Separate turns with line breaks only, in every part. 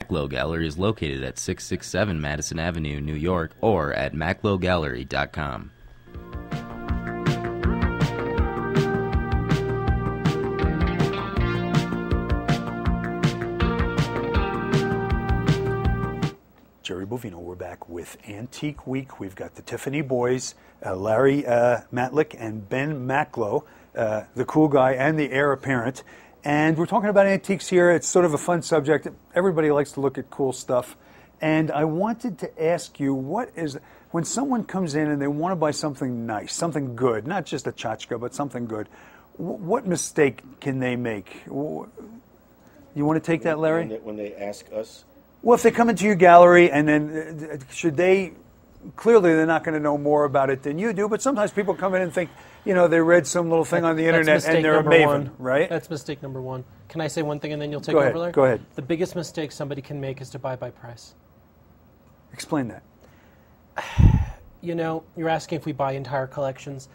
Macklowe Gallery is located at 667 Madison Avenue, New York, or at MacklowGallery.com.
Jerry Bovino, we're back with Antique Week. We've got the Tiffany boys, Lary Matlick and Ben Macklowe, the cool guy and the heir apparent. And we're talking about antiques here. It's sort of a fun subject. Everybody likes to look at cool stuff. And I wanted to ask you, when someone comes in and they want to buy something nice, something good, not just a tchotchke, but something good, what mistake can they make? You want to take that, Larry?
When they ask us?
Well, if they come into your gallery and then clearly they're not going to know more about it than you do, but sometimes people come in and think, they read some little thing on the internet and they're a maven, right?
That's mistake number one. Can I say one thing and then you'll take over, Larry?
Go ahead.
The biggest mistake somebody can make is to buy by price.
Explain that.
You're asking if we buy entire collections.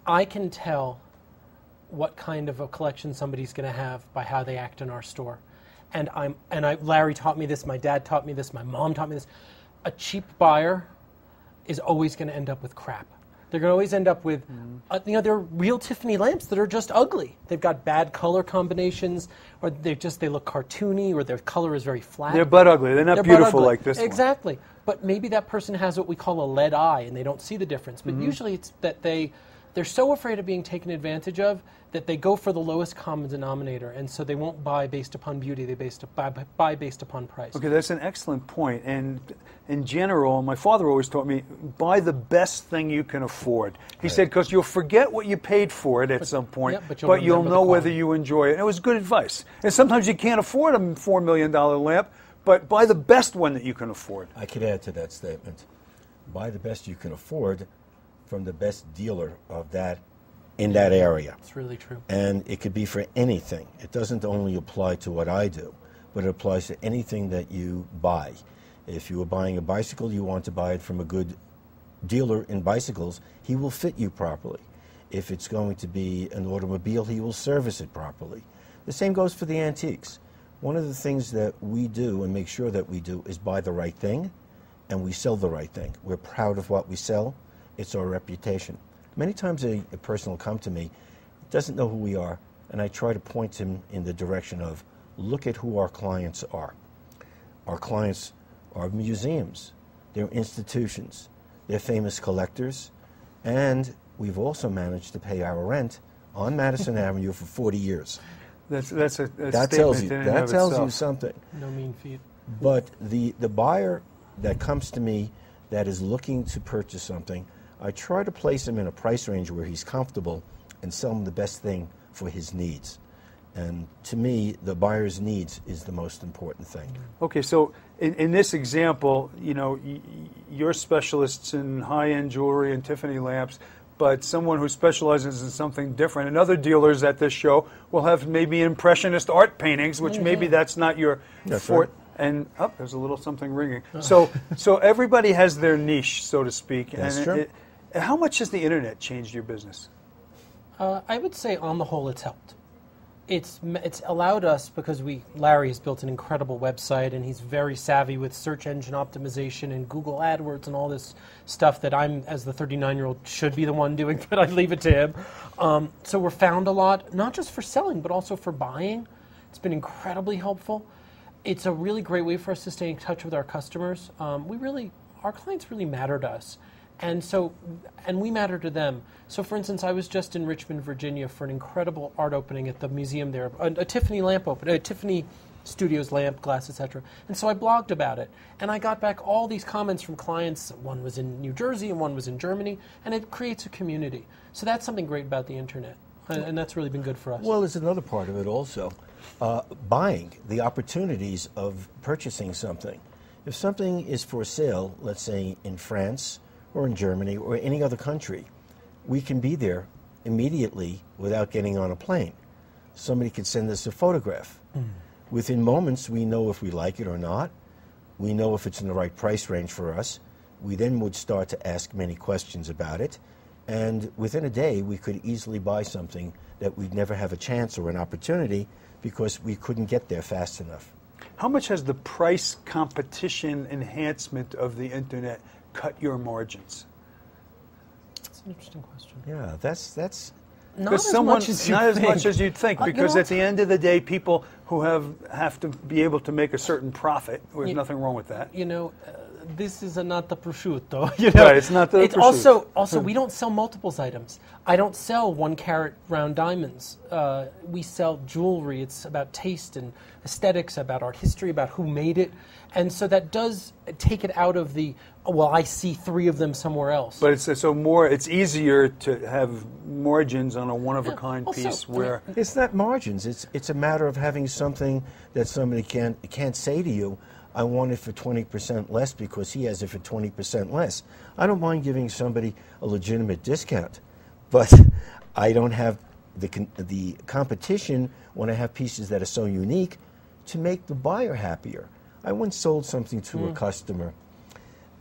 I can tell what kind of a collection somebody's going to have by how they act in our store. And Larry taught me this, my dad taught me this, my mom taught me this. A cheap buyer is always going to end up with crap. They're going to always end up with, they're real Tiffany lamps that are just ugly. They've got bad color combinations, or they look cartoony, or their color is very flat.
They're butt ugly. They're not beautiful like this one.
Exactly. But maybe that person has what we call a lead eye, and they don't see the difference. But usually it's that they're so afraid of being taken advantage of that they go for the lowest common denominator, and so they won't buy based upon beauty, they buy based upon price.
Okay, that's an excellent point. And in general, my father always taught me, buy the best thing you can afford. He said, because you'll forget what you paid for it at some point, but you'll know whether you enjoy it. And it was good advice. And sometimes you can't afford a $4 million lamp, but buy the best one that you can afford.
I could add to that statement. Buy the best you can afford from the best dealer of that in that area.
It's really true.
And it could be for anything. It doesn't only apply to what I do, but it applies to anything that you buy. If you are buying a bicycle, you want to buy it from a good dealer in bicycles, he will fit you properly. If it's going to be an automobile, he will service it properly. The same goes for the antiques. One of the things that we do and make sure that we do is buy the right thing, and we sell the right thing. We're proud of what we sell. It's our reputation. Many times a person will come to me, doesn't know who we are, and I try to point him in the direction of, look at who our clients are. Our clients are museums, they're institutions, they're famous collectors, and we've also managed to pay our rent on Madison Avenue for 40 years.
That
tells you something.
No mean feat.
But the buyer that comes to me that is looking to purchase something, I try to place him in a price range where he's comfortable and sell him the best thing for his needs. And to me, the buyer's needs is the most important thing.
Okay, so in this example, you're specialists in high-end jewelry and Tiffany lamps, but someone who specializes in something different, and other dealers at this show will have maybe impressionist art paintings, which maybe that's not your forte. Right. And there's a little something ringing. So everybody has their niche, so to speak.
That's true.
How much has the internet changed your business?
I would say, on the whole, it's helped. It's allowed us, because Larry has built an incredible website, and he's very savvy with search engine optimization and Google AdWords and all this stuff that I'm, as the 39-year-old, should be the one doing, but I leave it to him. So we're found a lot, not just for selling, but also for buying. It's been incredibly helpful. It's a really great way for us to stay in touch with our customers. Our clients really matter to us. And we matter to them. So, for instance, I was just in Richmond, Virginia for an incredible art opening at the museum there, a Tiffany lamp opening, a Tiffany Studios lamp, glass, etc. And so I blogged about it. And I got back all these comments from clients. One was in New Jersey and one was in Germany. And it creates a community. So that's something great about the internet. And that's really been good for us.
Well, there's another part of it also. Buying, the opportunities of purchasing something. If something is for sale, let's say in France, or in Germany, or any other country, we can be there immediately without getting on a plane. Somebody could send us a photograph. Within moments, we know if we like it or not. We know if it's in the right price range for us. We then would start to ask many questions about it. And within a day, we could easily buy something that we'd never have a chance or an opportunity because we couldn't get there fast enough.
How much has the price competition enhancement of the internet cut your margins?
That's an interesting question.
Yeah, that's
Not as much as you
not as
think.
much as you'd think,
You
because
know,
at the end of the day, people who have to be able to make a certain profit. There's nothing wrong with that.
You know, this is a not the prosciutto. You know?
Right, it's not the
It's
prosciutto.
also we don't sell multiples items. I don't sell 1 carat round diamonds. We sell jewelry. It's about taste and aesthetics, about art history, about who made it, and so that does take it out of the well. I see 3 of them somewhere else.
But it's easier to have margins on a one-of-a-kind
Also,
piece
I mean,
where
it's not margins. It's a matter of having something that somebody can't say to you, I want it for 20% less because he has it for 20% less. I don't mind giving somebody a legitimate discount, but I don't have the competition when I have pieces that are so unique to make the buyer happier. I once sold something to a customer.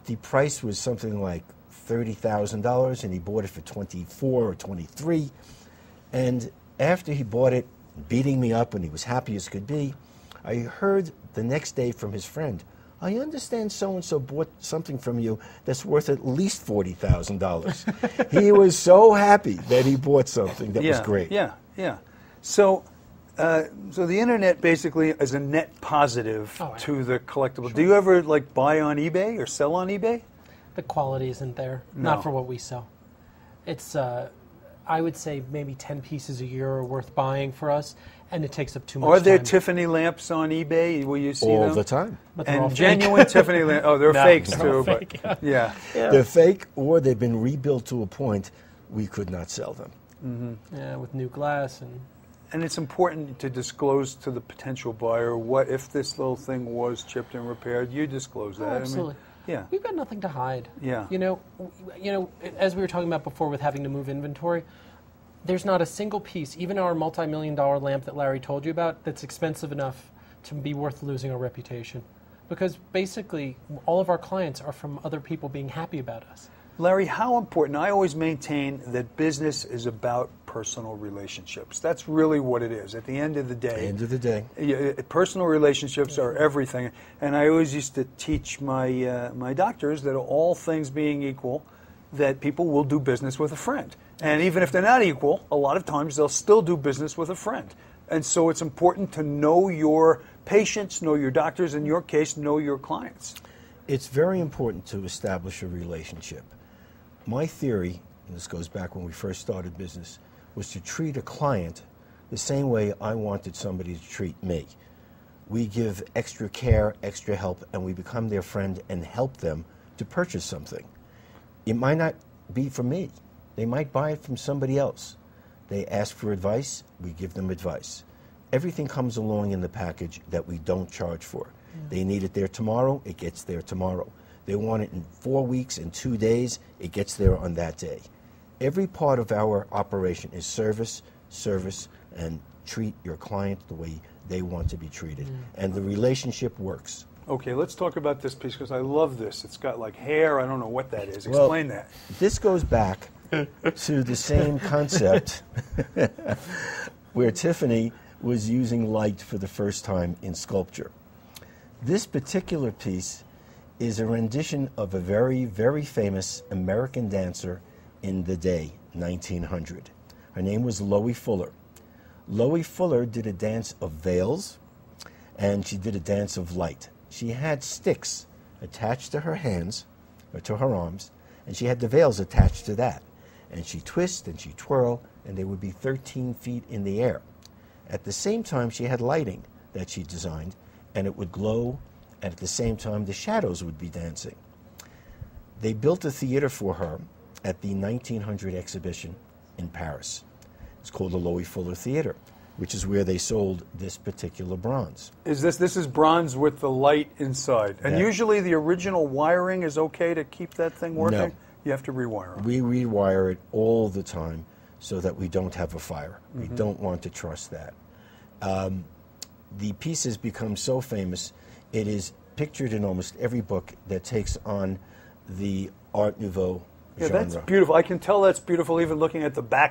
The price was something like $30,000, and he bought it for 24 or 23. And after he bought it, beating me up, and he was happy as could be, I heard the next day from his friend, I understand so-and-so bought something from you that's worth at least $40,000. He was so happy that he bought something that was great.
Yeah. So the internet basically is a net positive to the collectible. Sure. Do you ever buy on eBay or sell on eBay?
The quality isn't there.
No.
Not for what we sell. It's I would say maybe 10 pieces a year are worth buying for us, and it takes up too much time.
Are there Tiffany lamps on eBay? Will you see them?
All the time.
But they're all
And
fake.
genuine Tiffany lamps. Oh, they're
No,
fakes
they're
too.
all
But
fake.
yeah.
They're fake, or they've been rebuilt to a point we could not sell them.
Mm-hmm.
Yeah, with new glass and.
And it's important to disclose to the potential buyer what if this little thing was chipped and repaired. You disclose that.
Oh, absolutely.
Yeah.
We've got nothing to hide.
Yeah.
You know, as we were talking about before with having to move inventory, there's not a single piece, even our multi-million-dollar lamp that Larry told you about, that's expensive enough to be worth losing our reputation. Because basically, all of our clients are from other people being happy about us.
Larry, how important? I always maintain that business is about personal relationships. That's really what it is. At the end of the day.
End of the day.
Personal relationships are everything. And I always used to teach my doctors that all things being equal, that people will do business with a friend. And even if they're not equal, a lot of times they'll still do business with a friend. And so it's important to know your patients, know your doctors, in your case, know your clients.
It's very important to establish a relationship. My theory, and this goes back when we first started business, was to treat a client the same way I wanted somebody to treat me. We give extra care, extra help, and we become their friend and help them to purchase something. It might not be from me. They might buy it from somebody else. They ask for advice, we give them advice. Everything comes along in the package that we don't charge for. They need it there tomorrow, it gets there tomorrow. They want it in 4 weeks, in 2 days, it gets there on that day. Every part of our operation is service, and treat your client the way they want to be treated. And the relationship works.
Okay, let's talk about this piece because I love this. It's got hair. I don't know what that is. Explain that.
This goes back to the same concept where Tiffany was using light for the first time in sculpture. This particular piece is a rendition of a very, very famous American dancer in the day, 1900. Her name was Loie Fuller. Loie Fuller did a dance of veils, and she did a dance of light. She had sticks attached to her hands, or to her arms, and she had the veils attached to that. And she twist and she twirl, and they would be 13 feet in the air. At the same time, she had lighting that she designed, and it would glow, and at the same time, the shadows would be dancing. They built a theater for her at the 1900 exhibition in Paris. It's called the Loie Fuller Theater, which is where they sold this particular bronze.
This is bronze with the light inside. And usually the original wiring is okay to keep that thing working?
No.
You have to rewire it.
We rewire it all the time so that we don't have a fire. We don't want to trust that. The piece has become so famous, it is pictured in almost every book that takes on the Art Nouveau genre.
That's beautiful. I can tell that's beautiful even looking at the back.